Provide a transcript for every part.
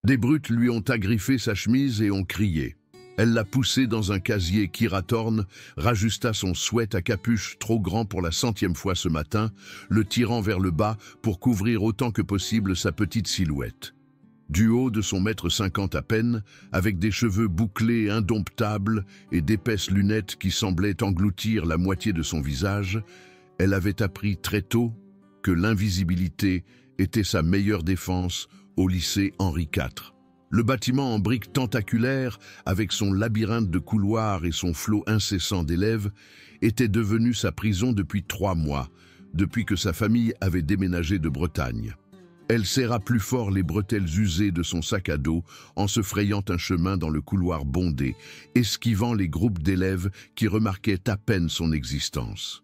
Des brutes lui ont agriffé sa chemise et ont crié. Elle l'a poussé dans un casier. Kira Thorne rajusta son sweat à capuche trop grand pour la 100e fois ce matin, le tirant vers le bas pour couvrir autant que possible sa petite silhouette. Du haut de son 1m50 à peine, avec des cheveux bouclés indomptables et d'épaisses lunettes qui semblaient engloutir la moitié de son visage, elle avait appris très tôt que l'invisibilité était sa meilleure défense au lycée Henri IV. Le bâtiment en briques tentaculaires, avec son labyrinthe de couloirs et son flot incessant d'élèves, était devenu sa prison depuis 3 mois, depuis que sa famille avait déménagé de Bretagne. Elle serra plus fort les bretelles usées de son sac à dos en se frayant un chemin dans le couloir bondé, esquivant les groupes d'élèves qui remarquaient à peine son existence.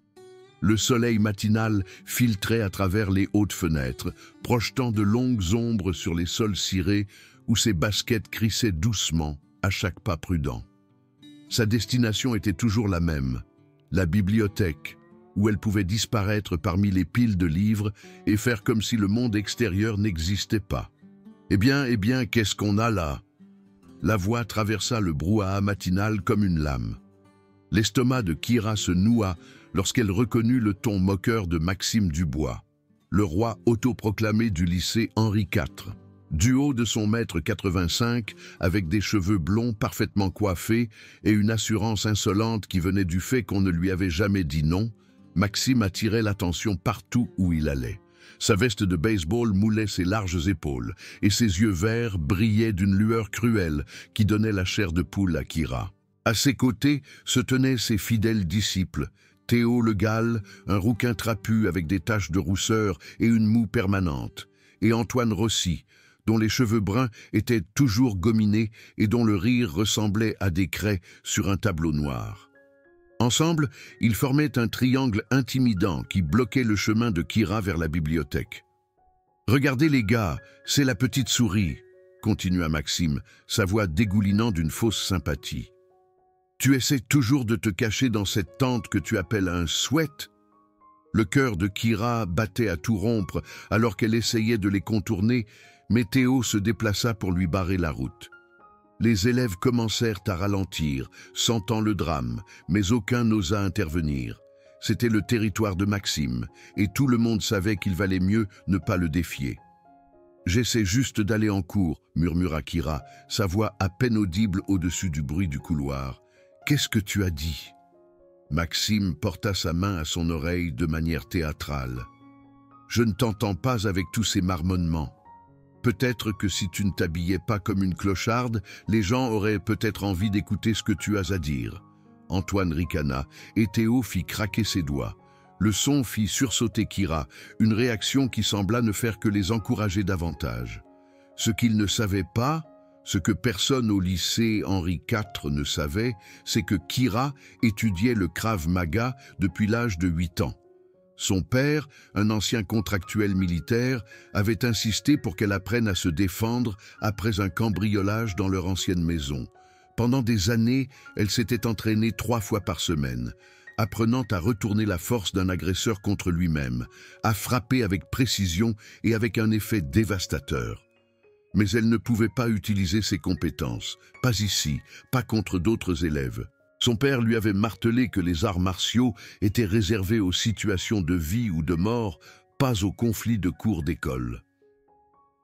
Le soleil matinal filtrait à travers les hautes fenêtres, projetant de longues ombres sur les sols cirés où ses baskets crissaient doucement à chaque pas prudent. Sa destination était toujours la même, la bibliothèque, où elle pouvait disparaître parmi les piles de livres et faire comme si le monde extérieur n'existait pas. Eh bien, qu'est-ce qu'on a là » La voix traversa le brouhaha matinal comme une lame. L'estomac de Kira se noua lorsqu'elle reconnut le ton moqueur de Maxime Dubois, le roi autoproclamé du lycée Henri IV. Du haut de son 1m85, avec des cheveux blonds parfaitement coiffés et une assurance insolente qui venait du fait qu'on ne lui avait jamais dit non, Maxime attirait l'attention partout où il allait. Sa veste de baseball moulait ses larges épaules et ses yeux verts brillaient d'une lueur cruelle qui donnait la chair de poule à Kira. À ses côtés se tenaient ses fidèles disciples, Théo le Gall, un rouquin trapu avec des taches de rousseur et une moue permanente, et Antoine Rossi, dont les cheveux bruns étaient toujours gominés et dont le rire ressemblait à des craies sur un tableau noir. Ensemble, ils formaient un triangle intimidant qui bloquait le chemin de Kira vers la bibliothèque. « Regardez les gars, c'est la petite souris », continua Maxime, sa voix dégoulinant d'une fausse sympathie. « Tu essaies toujours de te cacher dans cette tente que tu appelles un sweat ?» Le cœur de Kira battait à tout rompre alors qu'elle essayait de les contourner, mais Théo se déplaça pour lui barrer la route. Les élèves commencèrent à ralentir, sentant le drame, mais aucun n'osa intervenir. C'était le territoire de Maxime, et tout le monde savait qu'il valait mieux ne pas le défier. « J'essaie juste d'aller en cours », murmura Kira, sa voix à peine audible au-dessus du bruit du couloir. « Qu'est-ce que tu as dit ?» Maxime porta sa main à son oreille de manière théâtrale. « Je ne t'entends pas avec tous ces marmonnements. Peut-être que si tu ne t'habillais pas comme une clocharde, les gens auraient peut-être envie d'écouter ce que tu as à dire. » Antoine ricana et Théo fit craquer ses doigts. Le son fit sursauter Kira, une réaction qui sembla ne faire que les encourager davantage. Ce qu'ils ne savaient pas, ce que personne au lycée Henri IV ne savait, c'est que Kira étudiait le Krav Maga depuis l'âge de 8 ans. Son père, un ancien contractuel militaire, avait insisté pour qu'elle apprenne à se défendre après un cambriolage dans leur ancienne maison. Pendant des années, elle s'était entraînée 3 fois par semaine, apprenant à retourner la force d'un agresseur contre lui-même, à frapper avec précision et avec un effet dévastateur. Mais elle ne pouvait pas utiliser ses compétences, pas ici, pas contre d'autres élèves. Son père lui avait martelé que les arts martiaux étaient réservés aux situations de vie ou de mort, pas aux conflits de cours d'école.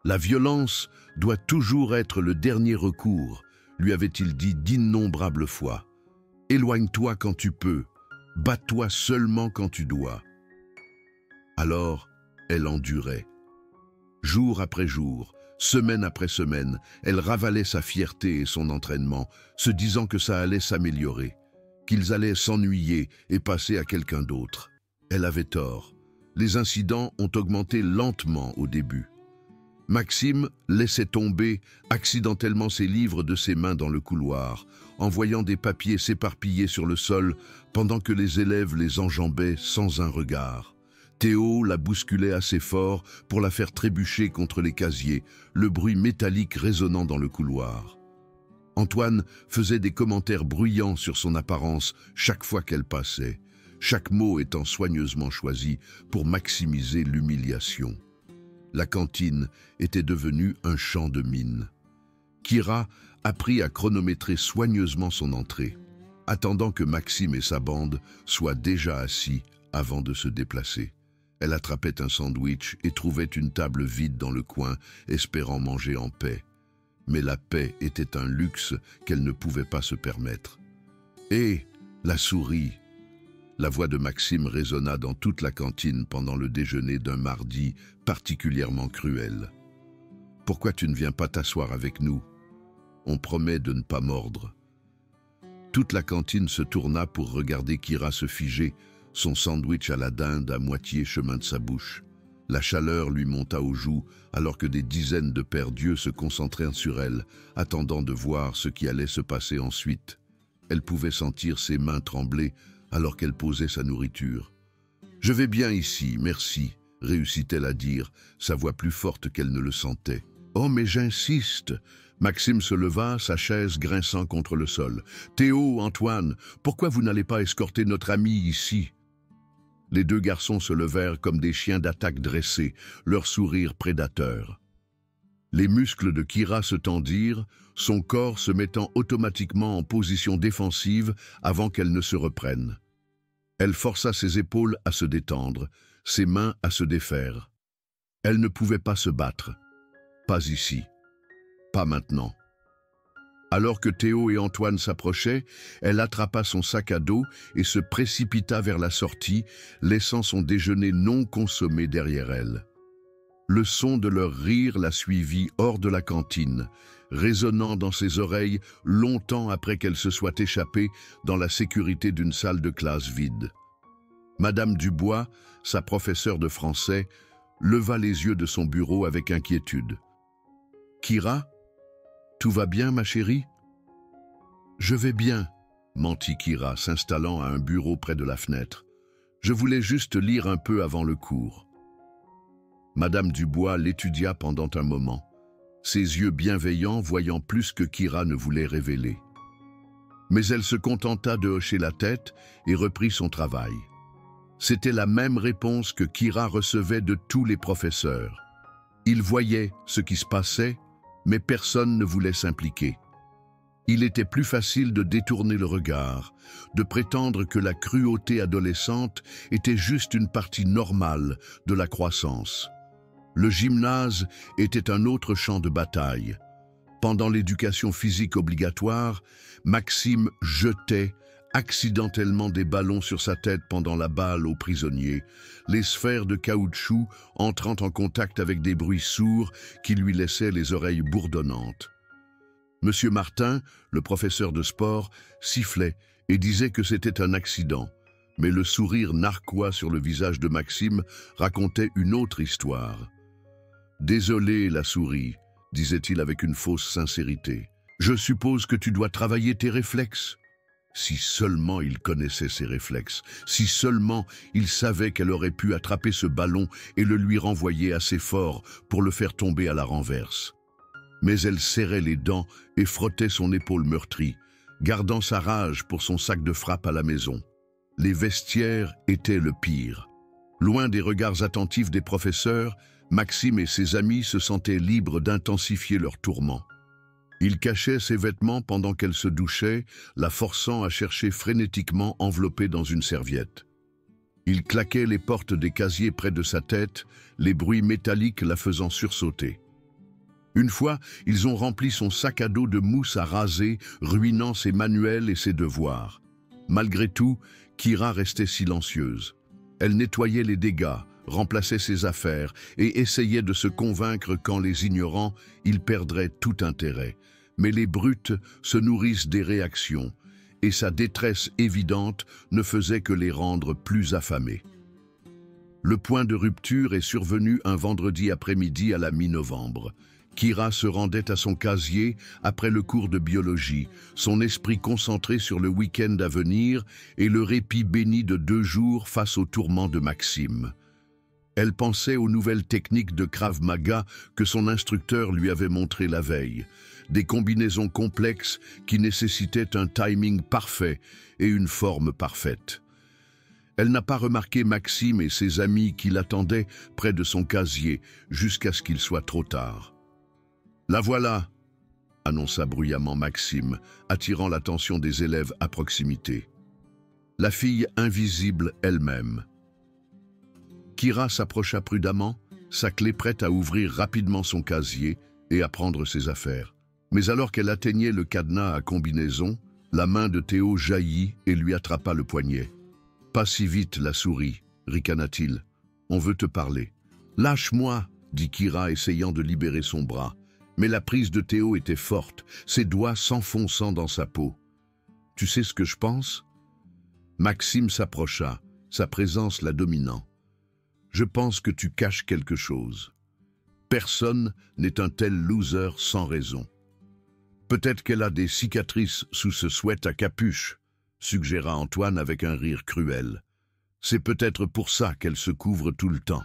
La violence doit toujours être le dernier recours, lui avait-il dit d'innombrables fois. Éloigne-toi quand tu peux, bats-toi seulement quand tu dois. Alors, elle endurait. Jour après jour, semaine après semaine, elle ravalait sa fierté et son entraînement, se disant que ça allait s'améliorer, qu'ils allaient s'ennuyer et passer à quelqu'un d'autre. Elle avait tort. Les incidents ont augmenté lentement au début. Maxime laissait tomber accidentellement ses livres de ses mains dans le couloir, en voyant des papiers s'éparpiller sur le sol pendant que les élèves les enjambaient sans un regard. Théo la bousculait assez fort pour la faire trébucher contre les casiers, le bruit métallique résonnant dans le couloir. Antoine faisait des commentaires bruyants sur son apparence chaque fois qu'elle passait, chaque mot étant soigneusement choisi pour maximiser l'humiliation. La cantine était devenue un champ de mines. Kira apprit à chronométrer soigneusement son entrée, attendant que Maxime et sa bande soient déjà assis avant de se déplacer. Elle attrapait un sandwich et trouvait une table vide dans le coin, espérant manger en paix. Mais la paix était un luxe qu'elle ne pouvait pas se permettre. « Hé, la souris !» La voix de Maxime résonna dans toute la cantine pendant le déjeuner d'un mardi particulièrement cruel. « Pourquoi tu ne viens pas t'asseoir avec nous? On promet de ne pas mordre. » Toute la cantine se tourna pour regarder Kira se figer, son sandwich à la dinde à moitié chemin de sa bouche. La chaleur lui monta aux joues alors que des dizaines de pères d'yeux se concentrèrent sur elle, attendant de voir ce qui allait se passer ensuite. Elle pouvait sentir ses mains trembler alors qu'elle posait sa nourriture. « Je vais bien ici, merci », réussit-elle à dire, sa voix plus forte qu'elle ne le sentait. « Oh, mais j'insiste !» Maxime se leva, sa chaise grinçant contre le sol. « Théo, Antoine, pourquoi vous n'allez pas escorter notre ami ici ?» Les deux garçons se levèrent comme des chiens d'attaque dressés, leur sourire prédateur. Les muscles de Kira se tendirent, son corps se mettant automatiquement en position défensive avant qu'elle ne se reprenne. Elle força ses épaules à se détendre, ses mains à se défaire. Elle ne pouvait pas se battre. Pas ici. Pas maintenant. Alors que Théo et Antoine s'approchaient, elle attrapa son sac à dos et se précipita vers la sortie, laissant son déjeuner non consommé derrière elle. Le son de leur rire la suivit hors de la cantine, résonnant dans ses oreilles longtemps après qu'elle se soit échappée dans la sécurité d'une salle de classe vide. Madame Dubois, sa professeure de français, leva les yeux de son bureau avec inquiétude. « Kira ? Tout va bien, ma chérie ?»« Je vais bien, » mentit Kira, s'installant à un bureau près de la fenêtre. « Je voulais juste lire un peu avant le cours. » Madame Dubois l'étudia pendant un moment, ses yeux bienveillants voyant plus que Kira ne voulait révéler. Mais elle se contenta de hocher la tête et reprit son travail. C'était la même réponse que Kira recevait de tous les professeurs. Ils voyaient ce qui se passait, mais personne ne voulait s'impliquer. Il était plus facile de détourner le regard, de prétendre que la cruauté adolescente était juste une partie normale de la croissance. Le gymnase était un autre champ de bataille. Pendant l'éducation physique obligatoire, Maxime jetait accidentellement des ballons sur sa tête pendant la balle aux prisonniers, les sphères de caoutchouc entrant en contact avec des bruits sourds qui lui laissaient les oreilles bourdonnantes. Monsieur Martin, le professeur de sport, sifflait et disait que c'était un accident, mais le sourire narquois sur le visage de Maxime racontait une autre histoire. « Désolé, la souris », disait-il avec une fausse sincérité. « Je suppose que tu dois travailler tes réflexes. » Si seulement il connaissait ses réflexes, si seulement il savait qu'elle aurait pu attraper ce ballon et le lui renvoyer assez fort pour le faire tomber à la renverse. Mais elle serrait les dents et frottait son épaule meurtrie, gardant sa rage pour son sac de frappe à la maison. Les vestiaires étaient le pire. Loin des regards attentifs des professeurs, Maxime et ses amis se sentaient libres d'intensifier leurs tourments. Il cachait ses vêtements pendant qu'elle se douchait, la forçant à chercher frénétiquement enveloppée dans une serviette. Il claquait les portes des casiers près de sa tête, les bruits métalliques la faisant sursauter. Une fois, ils ont rempli son sac à dos de mousse à raser, ruinant ses manuels et ses devoirs. Malgré tout, Kira restait silencieuse. Elle nettoyait les dégâts, remplaçait ses affaires et essayait de se convaincre qu'en les ignorant, il perdrait tout intérêt. Mais les brutes se nourrissent des réactions, et sa détresse évidente ne faisait que les rendre plus affamés. Le point de rupture est survenu un vendredi après-midi à la mi-novembre. Kira se rendait à son casier après le cours de biologie, son esprit concentré sur le week-end à venir et le répit béni de 2 jours face aux tourments de Maxime. Elle pensait aux nouvelles techniques de Krav Maga que son instructeur lui avait montrées la veille, des combinaisons complexes qui nécessitaient un timing parfait et une forme parfaite. Elle n'a pas remarqué Maxime et ses amis qui l'attendaient près de son casier jusqu'à ce qu'il soit trop tard. « La voilà !» annonça bruyamment Maxime, attirant l'attention des élèves à proximité. La fille invisible elle-même. Kira s'approcha prudemment, sa clé prête à ouvrir rapidement son casier et à prendre ses affaires. Mais alors qu'elle atteignait le cadenas à combinaison, la main de Théo jaillit et lui attrapa le poignet. « Pas si vite, la souris, ricana-t-il. On veut te parler. »« Lâche-moi » dit Kira, essayant de libérer son bras. Mais la prise de Théo était forte, ses doigts s'enfonçant dans sa peau. « Tu sais ce que je pense ?» Maxime s'approcha, sa présence la dominant. « Je pense que tu caches quelque chose. Personne n'est un tel loser sans raison. » « Peut-être qu'elle a des cicatrices sous ce sweat à capuche, » suggéra Antoine avec un rire cruel. « C'est peut-être pour ça qu'elle se couvre tout le temps. »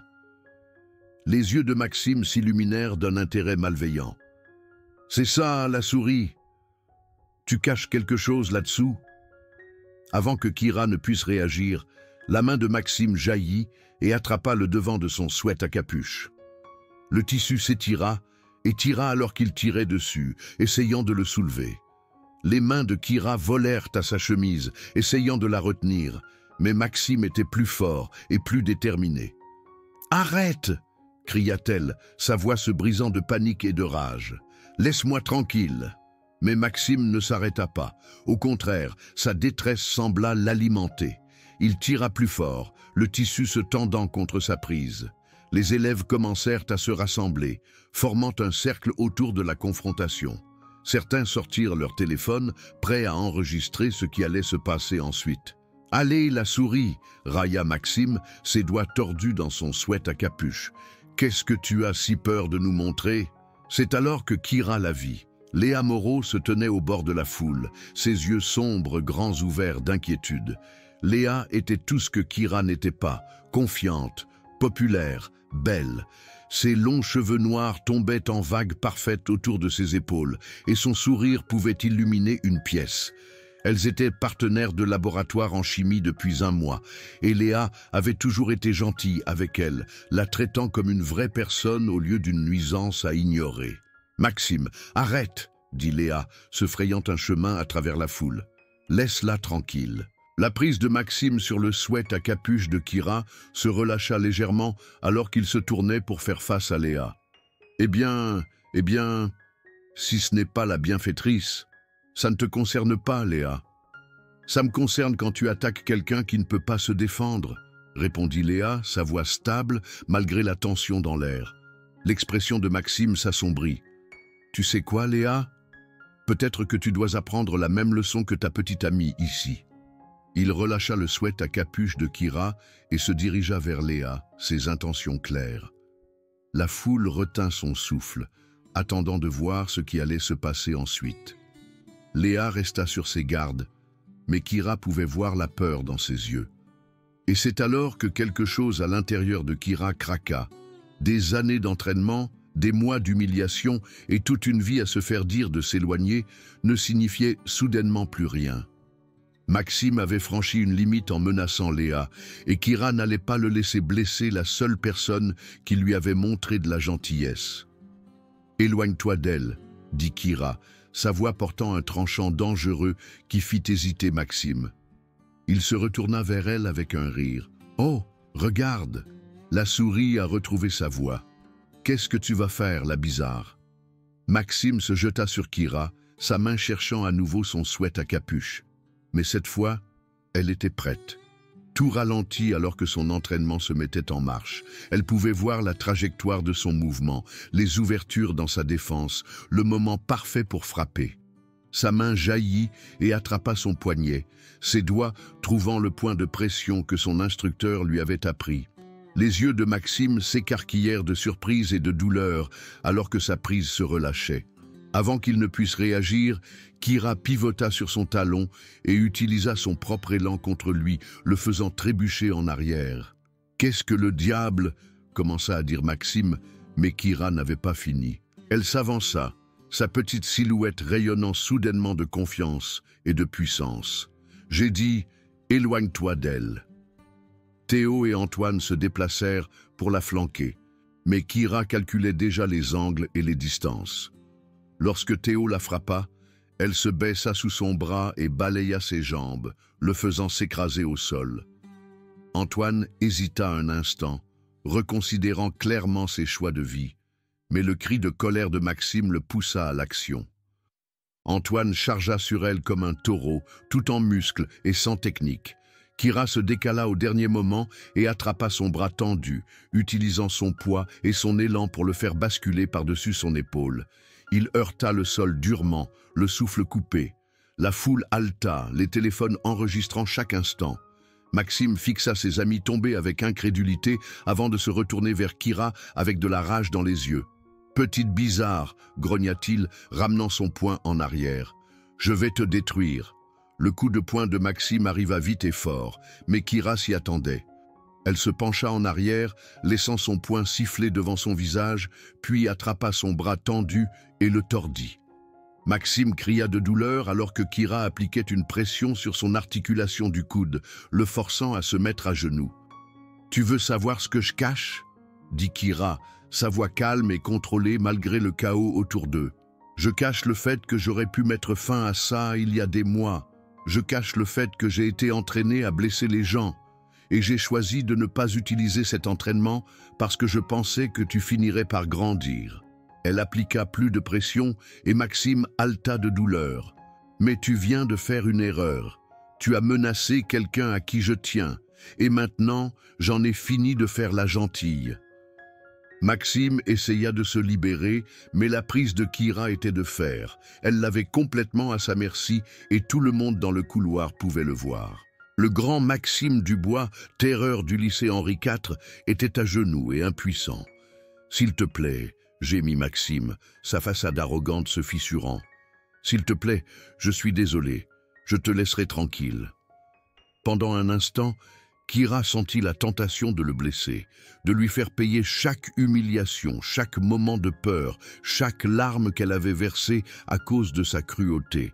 Les yeux de Maxime s'illuminèrent d'un intérêt malveillant. « C'est ça, la souris. Tu caches quelque chose là-dessous ?» Avant que Kira ne puisse réagir, la main de Maxime jaillit et attrapa le devant de son sweat à capuche. Le tissu s'étira et tira alors qu'il tirait dessus, essayant de le soulever. Les mains de Kira volèrent à sa chemise, essayant de la retenir, mais Maxime était plus fort et plus déterminé. « Arrête !» cria-t-elle, sa voix se brisant de panique et de rage. « Laisse-moi tranquille !» Mais Maxime ne s'arrêta pas. Au contraire, sa détresse sembla l'alimenter. Il tira plus fort, le tissu se tendant contre sa prise. Les élèves commencèrent à se rassembler, formant un cercle autour de la confrontation. Certains sortirent leur téléphone, prêts à enregistrer ce qui allait se passer ensuite. « Allez, la souris !» railla Maxime, ses doigts tordus dans son sweat à capuche. « Qu'est-ce que tu as si peur de nous montrer ?» C'est alors que Kira la vit. Léa Moreau se tenait au bord de la foule, ses yeux sombres, grands ouverts d'inquiétude. Léa était tout ce que Kira n'était pas, confiante, populaire, belle. Ses longs cheveux noirs tombaient en vagues parfaites autour de ses épaules, et son sourire pouvait illuminer une pièce. Elles étaient partenaires de laboratoire en chimie depuis un mois, et Léa avait toujours été gentille avec elle, la traitant comme une vraie personne au lieu d'une nuisance à ignorer. « Maxime, arrête !» dit Léa, se frayant un chemin à travers la foule. « Laisse-la tranquille. » La prise de Maxime sur le sweat à capuche de Kira se relâcha légèrement alors qu'il se tournait pour faire face à Léa. « Eh bien, si ce n'est pas la bienfaitrice, ça ne te concerne pas, Léa. »« Ça me concerne quand tu attaques quelqu'un qui ne peut pas se défendre, » répondit Léa, sa voix stable malgré la tension dans l'air. L'expression de Maxime s'assombrit. « Tu sais quoi, Léa ? Peut-être que tu dois apprendre la même leçon que ta petite amie ici. » Il relâcha le sweat à capuche de Kira et se dirigea vers Léa, ses intentions claires. La foule retint son souffle, attendant de voir ce qui allait se passer ensuite. Léa resta sur ses gardes, mais Kira pouvait voir la peur dans ses yeux. Et c'est alors que quelque chose à l'intérieur de Kira craqua. Des années d'entraînement, des mois d'humiliation et toute une vie à se faire dire de s'éloigner ne signifiaient soudainement plus rien. Maxime avait franchi une limite en menaçant Léa, et Kira n'allait pas le laisser blesser la seule personne qui lui avait montré de la gentillesse. « Éloigne-toi d'elle » dit Kira, sa voix portant un tranchant dangereux qui fit hésiter Maxime. Il se retourna vers elle avec un rire. « Oh, regarde !» La souris a retrouvé sa voix. « Qu'est-ce que tu vas faire, la bizarre ?» Maxime se jeta sur Kira, sa main cherchant à nouveau son sweat à capuche. Mais cette fois, elle était prête. Tout ralentit alors que son entraînement se mettait en marche. Elle pouvait voir la trajectoire de son mouvement, les ouvertures dans sa défense, le moment parfait pour frapper. Sa main jaillit et attrapa son poignet, ses doigts trouvant le point de pression que son instructeur lui avait appris. Les yeux de Maxime s'écarquillèrent de surprise et de douleur alors que sa prise se relâchait. Avant qu'il ne puisse réagir, Kira pivota sur son talon et utilisa son propre élan contre lui, le faisant trébucher en arrière. « Qu'est-ce que le diable ?» commença à dire Maxime, mais Kira n'avait pas fini. Elle s'avança, sa petite silhouette rayonnant soudainement de confiance et de puissance. J'ai dit « Éloigne-toi d'elle ». Théo et Antoine se déplacèrent pour la flanquer, mais Kira calculait déjà les angles et les distances. Lorsque Théo la frappa, elle se baissa sous son bras et balaya ses jambes, le faisant s'écraser au sol. Antoine hésita un instant, reconsidérant clairement ses choix de vie, mais le cri de colère de Maxime le poussa à l'action. Antoine chargea sur elle comme un taureau, tout en muscles et sans technique. Kira se décala au dernier moment et attrapa son bras tendu, utilisant son poids et son élan pour le faire basculer par-dessus son épaule. Il heurta le sol durement, le souffle coupé. La foule haleta, les téléphones enregistrant chaque instant. Maxime fixa ses amis tombés avec incrédulité avant de se retourner vers Kira avec de la rage dans les yeux. « Petite bizarre !» grogna-t-il, ramenant son poing en arrière. « Je vais te détruire !» Le coup de poing de Maxime arriva vite et fort, mais Kira s'y attendait. Elle se pencha en arrière, laissant son poing siffler devant son visage, puis attrapa son bras tendu et le tordit. Maxime cria de douleur alors que Kira appliquait une pression sur son articulation du coude, le forçant à se mettre à genoux. « Tu veux savoir ce que je cache ?» dit Kira, sa voix calme et contrôlée malgré le chaos autour d'eux. « Je cache le fait que j'aurais pu mettre fin à ça il y a des mois. Je cache le fait que j'ai été entraîné à blesser les gens. Et j'ai choisi de ne pas utiliser cet entraînement parce que je pensais que tu finirais par grandir. » Elle appliqua plus de pression et Maxime haleta de douleur. « Mais tu viens de faire une erreur. Tu as menacé quelqu'un à qui je tiens. Et maintenant, j'en ai fini de faire la gentille. » Maxime essaya de se libérer, mais la prise de Kira était de fer. Elle l'avait complètement à sa merci et tout le monde dans le couloir pouvait le voir. Le grand Maxime Dubois, terreur du lycée Henri IV, était à genoux et impuissant. « S'il te plaît, » gémit Maxime, sa façade arrogante se fissurant. « S'il te plaît, je suis désolé, je te laisserai tranquille. » Pendant un instant, Kira sentit la tentation de le blesser, de lui faire payer chaque humiliation, chaque moment de peur, chaque larme qu'elle avait versée à cause de sa cruauté.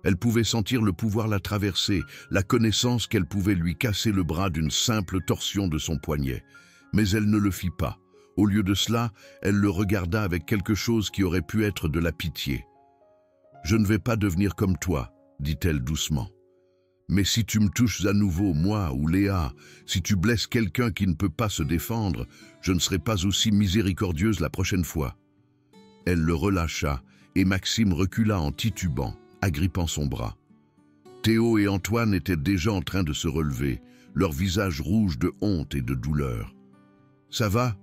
Elle pouvait sentir le pouvoir la traverser, la connaissance qu'elle pouvait lui casser le bras d'une simple torsion de son poignet. Mais elle ne le fit pas. Au lieu de cela, elle le regarda avec quelque chose qui aurait pu être de la pitié. « Je ne vais pas devenir comme toi, » dit-elle doucement. « Mais si tu me touches à nouveau, moi ou Léa, si tu blesses quelqu'un qui ne peut pas se défendre, je ne serai pas aussi miséricordieuse la prochaine fois. » Elle le relâcha et Maxime recula en titubant, agrippant son bras. Théo et Antoine étaient déjà en train de se relever, leurs visages rouges de honte et de douleur. « Ça va ?»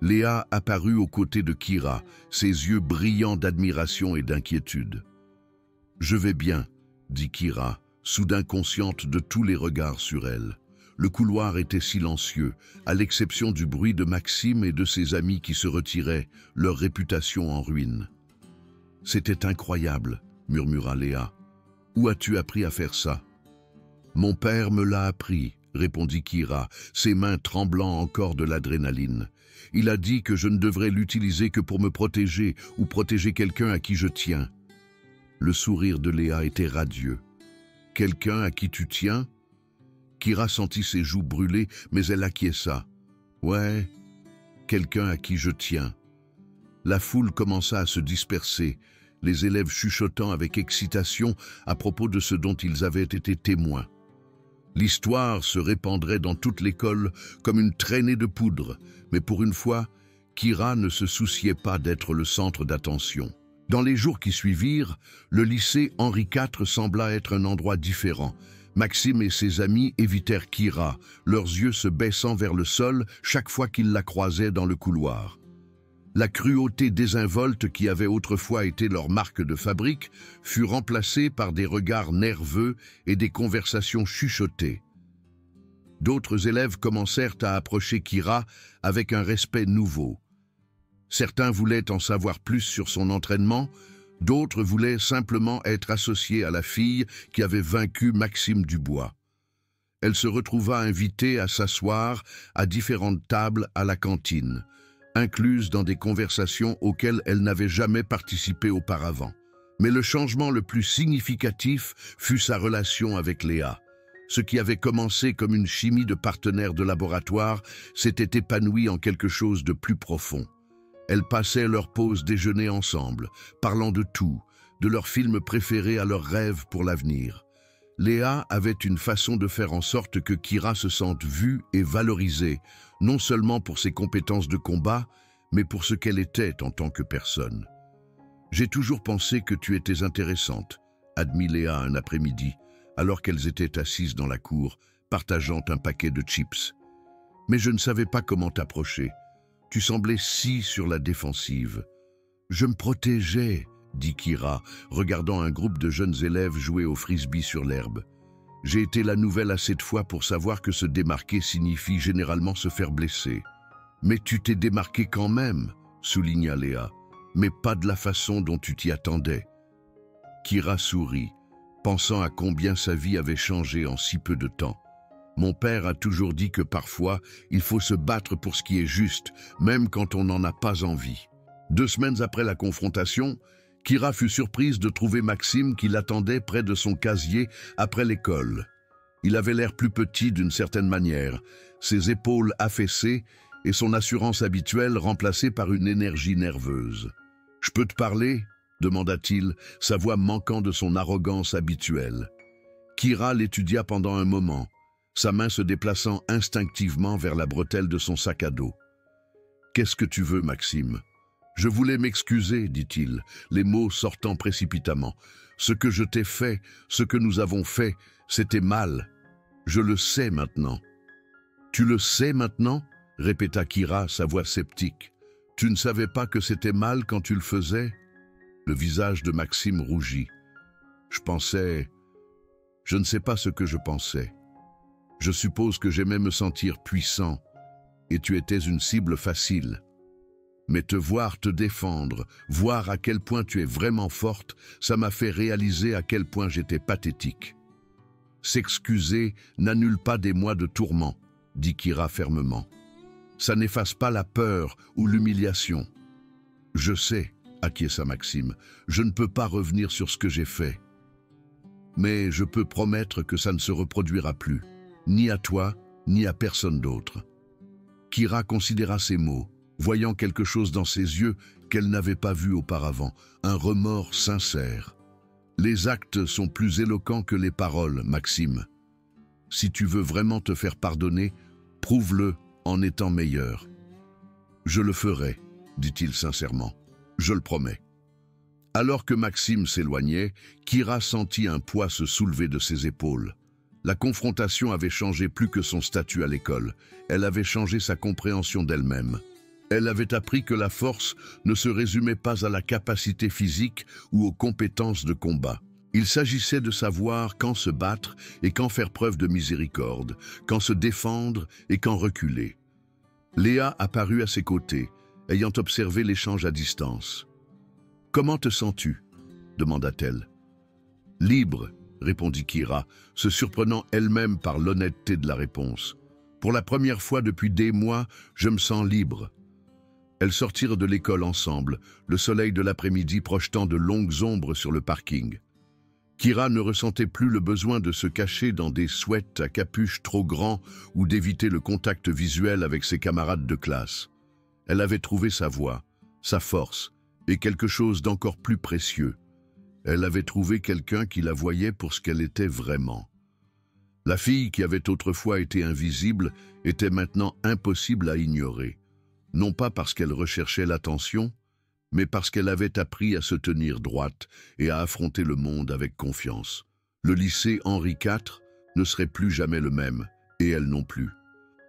Léa apparut aux côtés de Kira, ses yeux brillants d'admiration et d'inquiétude. « Je vais bien, » dit Kira, soudain consciente de tous les regards sur elle. Le couloir était silencieux, à l'exception du bruit de Maxime et de ses amis qui se retiraient, leur réputation en ruine. « C'était incroyable, » murmura Léa. « Où as-tu appris à faire ça ?»« Mon père me l'a appris, » répondit Kira, ses mains tremblant encore de l'adrénaline. « Il a dit que je ne devrais l'utiliser que pour me protéger ou protéger quelqu'un à qui je tiens. » Le sourire de Léa était radieux. « Quelqu'un à qui tu tiens ?» Kira sentit ses joues brûler, mais elle acquiesça. « Ouais, quelqu'un à qui je tiens. » La foule commença à se disperser, les élèves chuchotant avec excitation à propos de ce dont ils avaient été témoins. L'histoire se répandrait dans toute l'école comme une traînée de poudre, mais pour une fois, Kira ne se souciait pas d'être le centre d'attention. Dans les jours qui suivirent, le lycée Henri IV sembla être un endroit différent. Maxime et ses amis évitèrent Kira, leurs yeux se baissant vers le sol chaque fois qu'ils la croisaient dans le couloir. La cruauté désinvolte qui avait autrefois été leur marque de fabrique fut remplacée par des regards nerveux et des conversations chuchotées. D'autres élèves commencèrent à approcher Kira avec un respect nouveau. Certains voulaient en savoir plus sur son entraînement, d'autres voulaient simplement être associés à la fille qui avait vaincu Maxime Dubois. Elle se retrouva invitée à s'asseoir à différentes tables à la cantine, incluse dans des conversations auxquelles elle n'avait jamais participé auparavant. Mais le changement le plus significatif fut sa relation avec Léa. Ce qui avait commencé comme une chimie de partenaire de laboratoire s'était épanoui en quelque chose de plus profond. Elles passaient leur pause déjeuner ensemble, parlant de tout, de leurs films préférés à leurs rêves pour l'avenir. Léa avait une façon de faire en sorte que Kira se sente vue et valorisée, non seulement pour ses compétences de combat, mais pour ce qu'elle était en tant que personne. « J'ai toujours pensé que tu étais intéressante », admit Léa un après-midi, alors qu'elles étaient assises dans la cour, partageant un paquet de chips. « Mais je ne savais pas comment t'approcher. Tu semblais si sur la défensive. »« Je me protégeais », dit Kira, regardant un groupe de jeunes élèves jouer au frisbee sur l'herbe. « J'ai été la nouvelle assez de fois pour savoir que se démarquer signifie généralement se faire blesser. »« Mais tu t'es démarqué quand même », souligna Léa, « mais pas de la façon dont tu t'y attendais. » Kira sourit, pensant à combien sa vie avait changé en si peu de temps. « Mon père a toujours dit que parfois, il faut se battre pour ce qui est juste, même quand on n'en a pas envie. » 2 semaines après la confrontation, Kira fut surprise de trouver Maxime qui l'attendait près de son casier après l'école. Il avait l'air plus petit d'une certaine manière, ses épaules affaissées et son assurance habituelle remplacée par une énergie nerveuse. « Je peux te parler ?» demanda-t-il, sa voix manquant de son arrogance habituelle. Kira l'étudia pendant un moment, sa main se déplaçant instinctivement vers la bretelle de son sac à dos. « Qu'est-ce que tu veux, Maxime ?» « Je voulais m'excuser, dit-il, les mots sortant précipitamment. Ce que je t'ai fait, ce que nous avons fait, c'était mal. Je le sais maintenant. »« Tu le sais maintenant ?» répéta Kira, sa voix sceptique. « Tu ne savais pas que c'était mal quand tu le faisais ?» Le visage de Maxime rougit. « Je pensais... Je ne sais pas ce que je pensais. Je suppose que j'aimais me sentir puissant, et tu étais une cible facile. Mais te voir te défendre, voir à quel point tu es vraiment forte, ça m'a fait réaliser à quel point j'étais pathétique. S'excuser n'annule pas des mois de tourments, dit Kira fermement. Ça n'efface pas la peur ou l'humiliation. Je sais, acquiesça Maxime, je ne peux pas revenir sur ce que j'ai fait. Mais je peux promettre que ça ne se reproduira plus, ni à toi, ni à personne d'autre. Kira considéra ces mots, voyant quelque chose dans ses yeux qu'elle n'avait pas vu auparavant, un remords sincère. Les actes sont plus éloquents que les paroles, Maxime. Si tu veux vraiment te faire pardonner, prouve-le en étant meilleur. Je le ferai, dit-il sincèrement. Je le promets. Alors que Maxime s'éloignait, Kira sentit un poids se soulever de ses épaules. La confrontation avait changé plus que son statut à l'école. Elle avait changé sa compréhension d'elle-même. Elle avait appris que la force ne se résumait pas à la capacité physique ou aux compétences de combat. Il s'agissait de savoir quand se battre et quand faire preuve de miséricorde, quand se défendre et quand reculer. Léa apparut à ses côtés, ayant observé l'échange à distance. « Comment te sens-tu » demanda-t-elle. « Libre », répondit Kira, se surprenant elle-même par l'honnêteté de la réponse. « Pour la première fois depuis des mois, je me sens libre. » Elles sortirent de l'école ensemble, le soleil de l'après-midi projetant de longues ombres sur le parking. Kira ne ressentait plus le besoin de se cacher dans des sweats à capuche trop grands ou d'éviter le contact visuel avec ses camarades de classe. Elle avait trouvé sa voie, sa force et quelque chose d'encore plus précieux. Elle avait trouvé quelqu'un qui la voyait pour ce qu'elle était vraiment. La fille qui avait autrefois été invisible était maintenant impossible à ignorer. Non pas parce qu'elle recherchait l'attention, mais parce qu'elle avait appris à se tenir droite et à affronter le monde avec confiance. Le lycée Henri IV ne serait plus jamais le même, et elle non plus.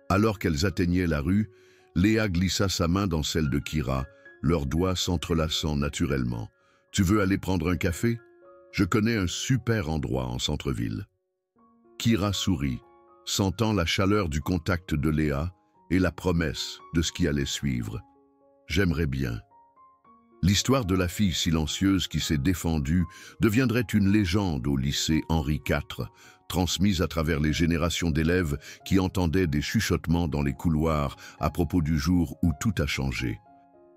Alors qu'elles atteignaient la rue, Léa glissa sa main dans celle de Kira, leurs doigts s'entrelaçant naturellement. « Tu veux aller prendre un café ? Je connais un super endroit en centre-ville. » Kira sourit, sentant la chaleur du contact de Léa, et la promesse de ce qui allait suivre. « J'aimerais bien. » L'histoire de la fille silencieuse qui s'est défendue deviendrait une légende au lycée Henri IV, transmise à travers les générations d'élèves qui entendaient des chuchotements dans les couloirs à propos du jour où tout a changé.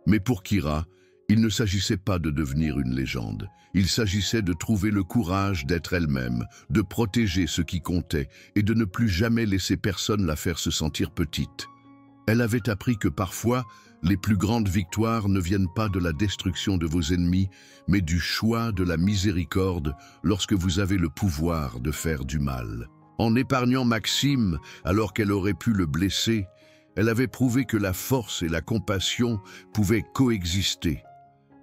Mais pour Kira, il ne s'agissait pas de devenir une légende. Il s'agissait de trouver le courage d'être elle-même, de protéger ce qui comptait et de ne plus jamais laisser personne la faire se sentir petite. Elle avait appris que parfois, Les plus grandes victoires ne viennent pas de la destruction de vos ennemis, mais du choix de la miséricorde lorsque vous avez le pouvoir de faire du mal. En épargnant Maxime, alors qu'elle aurait pu le blesser, elle avait prouvé que la force et la compassion pouvaient coexister,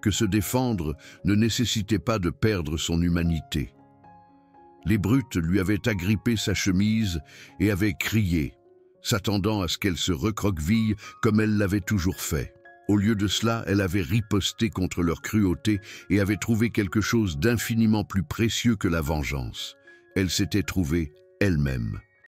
que se défendre ne nécessitait pas de perdre son humanité. Les brutes lui avaient agrippé sa chemise et avaient crié, s'attendant à ce qu'elle se recroqueville comme elle l'avait toujours fait. Au lieu de cela, elle avait riposté contre leur cruauté et avait trouvé quelque chose d'infiniment plus précieux que la vengeance. Elle s'était trouvée elle-même.